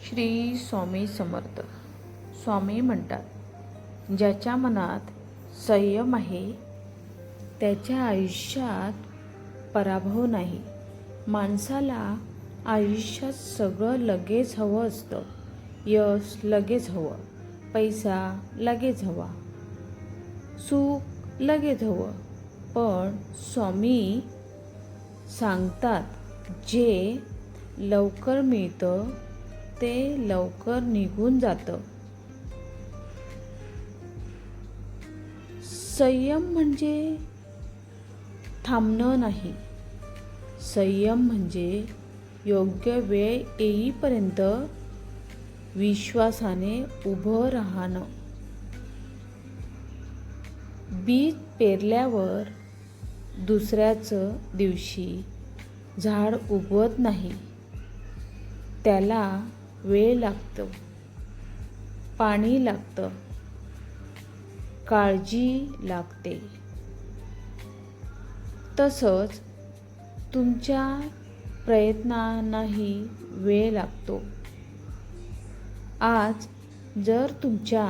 श्री स्वामी समर्थ. स्वामी म्हणतात, ज्याच्या मनात संयम आहे त्याच्या आयुष्यात पराभव नाही. माणसाला आयुष्यात सगळं लगेच हवं असतं. यश लगेच हवं, पैसा लगेच हवा, सुख लगेच हवं. पण स्वामी सांगतात, जे लवकर मिळतं ते लवकर निघून जातं. संयम म्हणजे थांबणं नाही. संयम म्हणजे योग्य वेळ येईपर्यंत विश्वासाने उभं राहणं. बीज पेरल्यावर दुसऱ्याच दिवशी झाड उगवत नाही. त्याला वेळ लागतो, पाणी लागतं, काळजी लागते. तसंच तुमच्या प्रयत्नांनाही वेळ लागतो. आज जर तुमच्या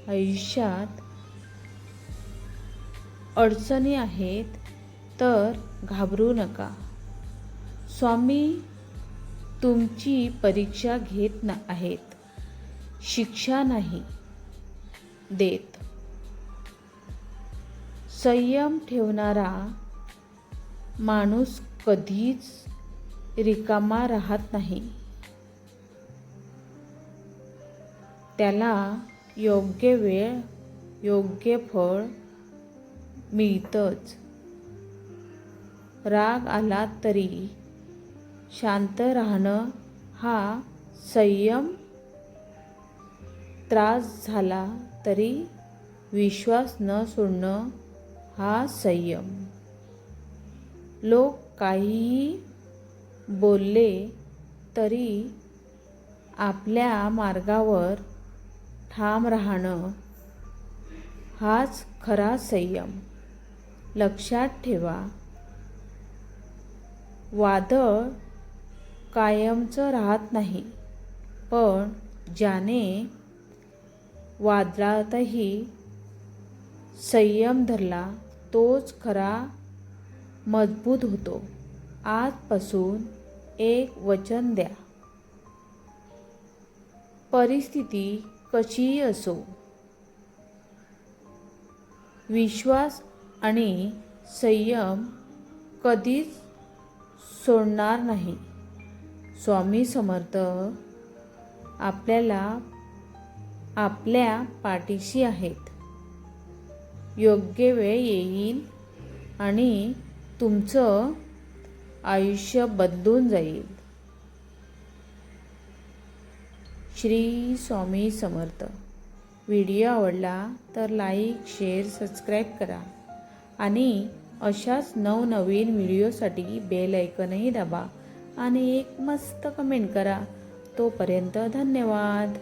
आयुष्यात अडचणी आहेत तर घाबरू नका. स्वामी तुमची परीक्षा घेत आहेत, शिक्षा नाही देत. संयम ठेवणारा माणूस कधीच रिकामा राहत नाही. त्याला योग्य वेळ, योग्य फळ मिळतंच. राग आला तरी शांत राहणं हा संयम. त्रास झाला तरी विश्वास न सोडणं हा संयम. लोक काहीही बोलले तरी आपल्या मार्गावर ठाम राहणं हाच खरा संयम. लक्षात ठेवा, वादळ कायमचं राहत नाही, पण ज्याने वादळातही संयम धरला तोच खरा मजबूत होतो. आजपासून एक वचन द्या. परिस्थिती कशीही असो, विश्वास आणि संयम कधीच सोडणार नाही. स्वामी समर्थ आपल्या पाठीशी आहेत. योग्य वेळ येईल आणि तुमचं आयुष्य बदलून जाईल. श्री स्वामी समर्थ. व्हिडिओ आवडला तर लाईक, शेअर, सबस्क्राईब करा आणि अशाच नवनवीन व्हिडिओसाठी बेल आयकॉनही दाबा आणि एक मस्त कमेंट करा. तोपर्यंत धन्यवाद.